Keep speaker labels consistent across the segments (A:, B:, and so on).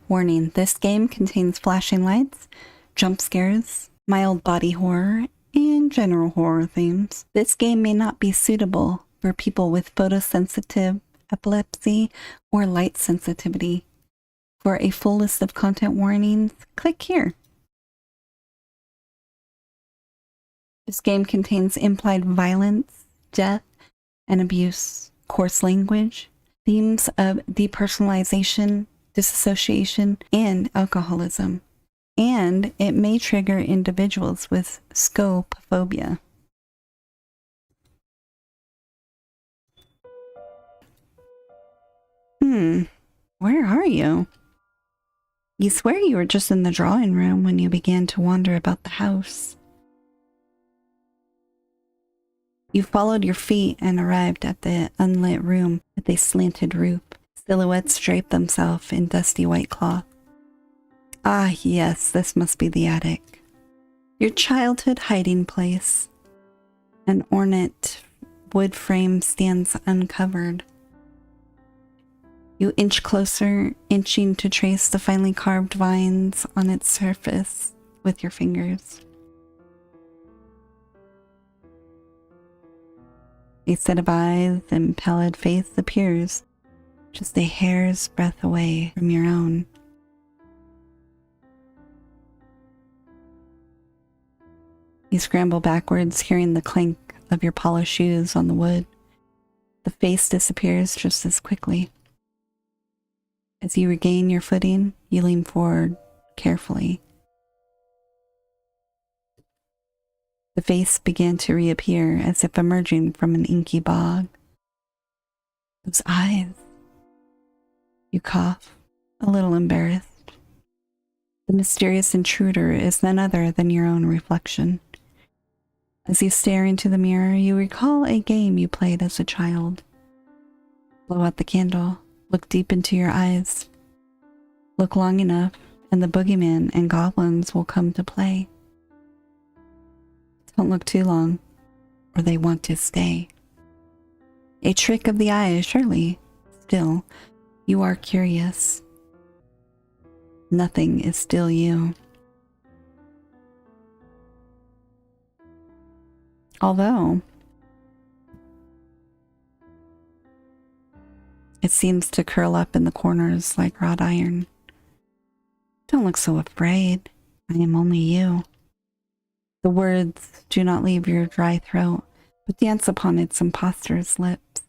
A: Warning, this game contains flashing lights, jump scares, mild body horror, and general horror themes. This game may not be suitable for people with photosensitive, epilepsy, or light sensitivity. For a full list of content warnings, click here. This game contains implied violence, death, and abuse, coarse language, themes of depersonalization, disassociation, and alcoholism. And it may trigger individuals with scopophobia. Where are you? You swear you were just in the drawing room when you began to wander about the house. You followed your feet and arrived at the unlit room with a slanted roof. Silhouettes draped themselves in dusty white cloth. Ah, yes, this must be the attic. Your childhood hiding place. An ornate wood frame stands uncovered. You inch closer, inching to trace the finely carved vines on its surface with your fingers. A set of eyes and pallid face appears, just a hair's breadth away from your own. You scramble backwards, hearing the clink of your polished shoes on the wood. The face disappears just as quickly. As you regain your footing, you lean forward carefully. The face began to reappear as if emerging from an inky bog. Those eyes. You cough, a little embarrassed. The mysterious intruder is none other than your own reflection. As you stare into the mirror, you recall a game you played as a child. Blow out the candle, look deep into your eyes. Look long enough, and the boogeymen and goblins will come to play. Don't look too long, or they want to stay. A trick of the eye, surely. Still, you are curious. Nothing is still you. Although, it seems to curl up in the corners like wrought iron. Don't look so afraid. I am only you. The words do not leave your dry throat, but dance upon its imposter's lips.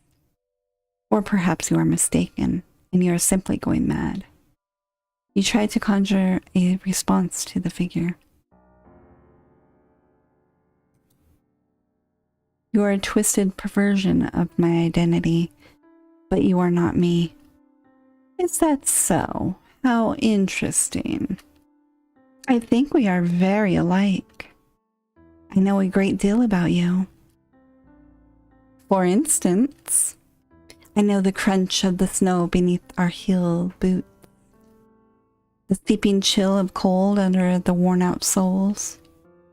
A: Or perhaps you are mistaken, and you are simply going mad. You try to conjure a response to the figure. You are a twisted perversion of my identity, but you are not me. Is that so? How interesting. I think we are very alike. I know a great deal about you. For instance, I know the crunch of the snow beneath our heel boots, the steeping chill of cold under the worn-out soles,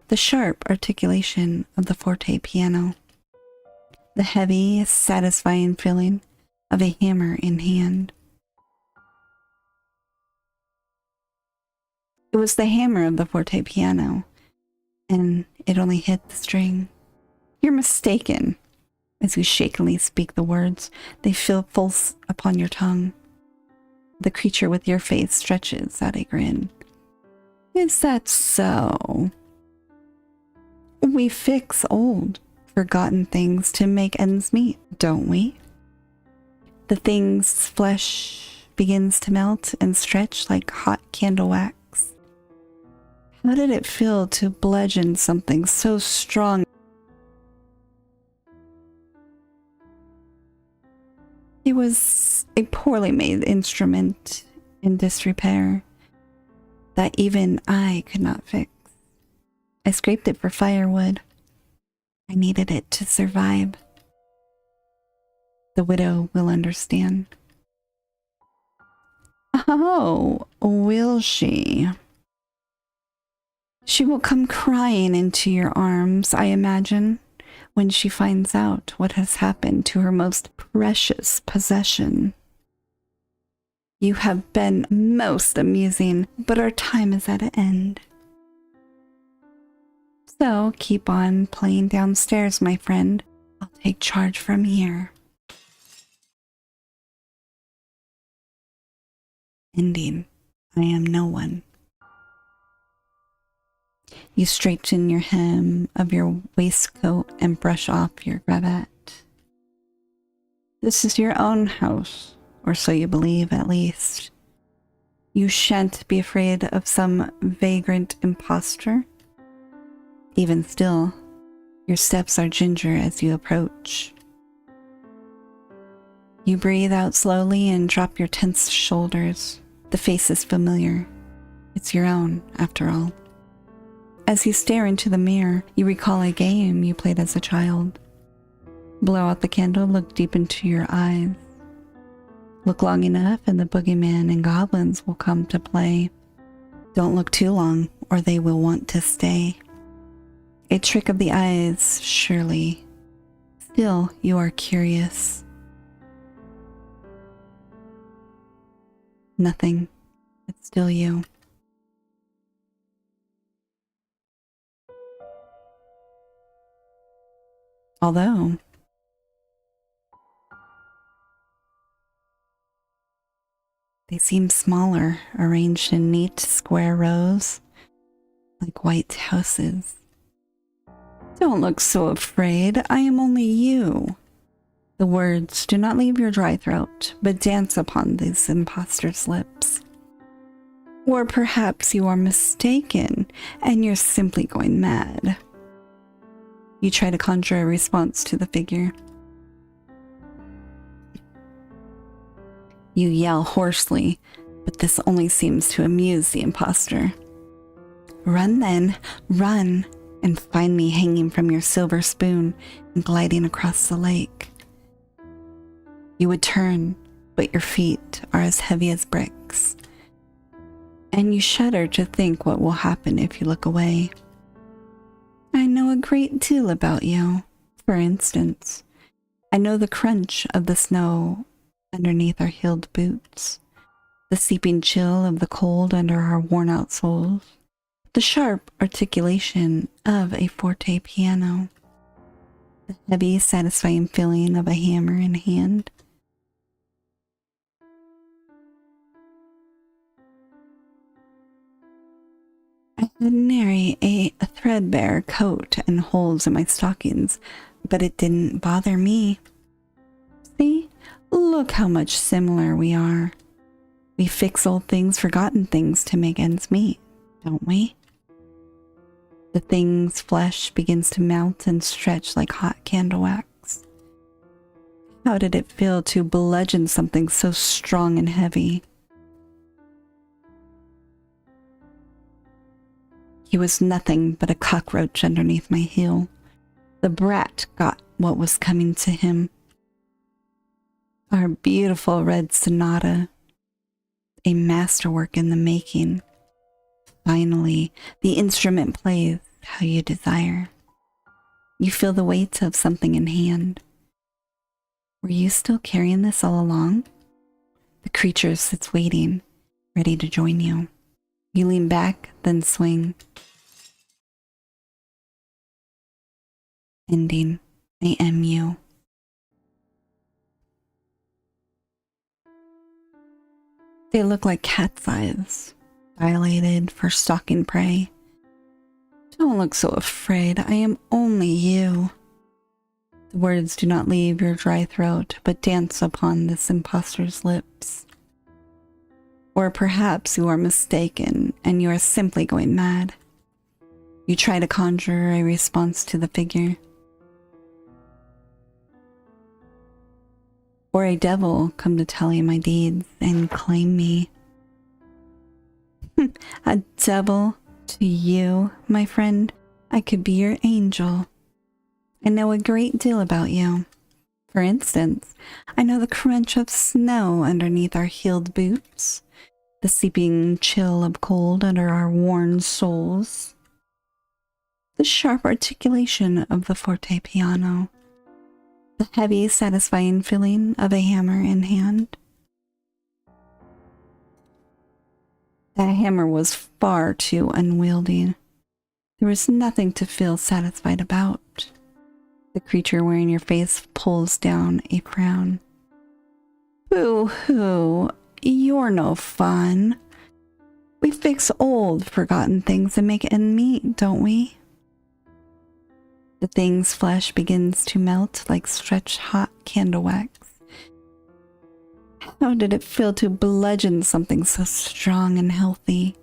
A: the sharp articulation of the forte piano, the heavy, satisfying feeling of a hammer in hand. It was the hammer of the forte piano, and it only hit the string. You're mistaken. As you shakily speak the words, they feel false upon your tongue. The creature with your face stretches out a grin. Is that so? We fix old, forgotten things to make ends meet, don't we? The thing's flesh begins to melt and stretch like hot candle wax. How did it feel to bludgeon something so strong? It was a poorly made instrument in disrepair that even I could not fix. I scraped it for firewood. I needed it to survive. The widow will understand. Oh, will she? She will come crying into your arms, I imagine, when she finds out what has happened to her most precious possession. You have been most amusing, but our time is at an end. So keep on playing downstairs, my friend. I'll take charge from here. Ending. I am no one. You straighten your hem of your waistcoat and brush off your cravat. This is your own house, or so you believe at least. You shan't be afraid of some vagrant impostor. Even still, your steps are ginger as you approach. You breathe out slowly and drop your tense shoulders. The face is familiar. It's your own, after all. As you stare into the mirror, you recall a game you played as a child. Blow out the candle, look deep into your eyes. Look long enough and the boogeymen and goblins will come to play. Don't look too long or they will want to stay. A trick of the eyes, surely. Still, you are curious. Nothing. It's still you. Although, they seem smaller, arranged in neat square rows, like white houses. Don't look so afraid. I am only you. The words do not leave your dry throat, but dance upon these impostors' lips. Or perhaps you are mistaken, and you're simply going mad. You try to conjure a response to the figure. You yell hoarsely, but this only seems to amuse the imposter. Run then, run, and find me hanging from your silver spoon and gliding across the lake. You would turn, but your feet are as heavy as bricks. And you shudder to think what will happen if you look away. I know a great deal about you. For instance, I know the crunch of the snow underneath our heeled boots, the seeping chill of the cold under our worn-out soles, the sharp articulation of a forte piano, the heavy, satisfying feeling of a hammer in hand. I had nary a threadbare coat and holes in my stockings, but it didn't bother me. See? Look how much similar we are. We fix old things, forgotten things to make ends meet, don't we? The thing's flesh begins to melt and stretch like hot candle wax. How did it feel to bludgeon something so strong and heavy? He was nothing but a cockroach underneath my heel. The brat got what was coming to him. Our beautiful red sonata, a masterwork in the making. Finally, the instrument plays how you desire. You feel the weight of something in hand. Were you still carrying this all along? The creature sits waiting, ready to join you. You lean back, then swing. Ending. I am you. They look like cat's eyes, dilated for stalking prey. Don't look so afraid. I am only you. The words do not leave your dry throat, but dance upon this impostor's lips. Or perhaps you are mistaken, and you are simply going mad. You try to conjure a response to the figure. Or a devil come to tell you my deeds and claim me. A devil to you, my friend? I could be your angel. I know a great deal about you. For instance, I know the crunch of snow underneath our heeled boots, the seeping chill of cold under our worn soles, the sharp articulation of the forte piano, the heavy, satisfying feeling of a hammer in hand. That hammer was far too unwieldy. There was nothing to feel satisfied about. The creature wearing your face pulls down a frown. Boo-hoo, you're no fun. We fix old, forgotten things and make ends meet, don't we? The thing's flesh begins to melt like stretched hot candle wax. How did it feel to bludgeon something so strong and healthy?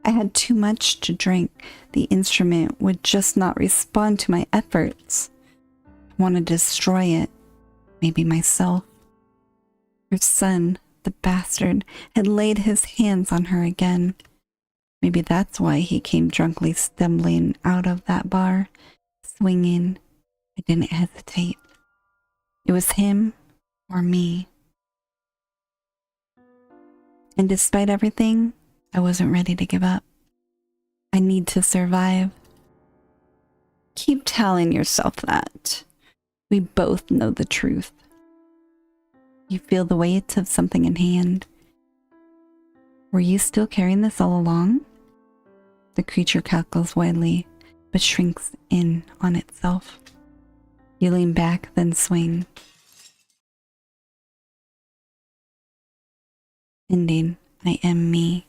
A: I had too much to drink. The instrument would just not respond to my efforts. I want to destroy it. Maybe myself. Her son, the bastard, had laid his hands on her again. Maybe that's why he came drunkenly stumbling out of that bar, swinging. I didn't hesitate. It was him or me. And despite everything, I wasn't ready to give up. I need to survive. Keep telling yourself that. We both know the truth. You feel the weight of something in hand. Were you still carrying this all along? The creature cackles widely, but shrinks in on itself. You lean back, then swing. Ending. I am me.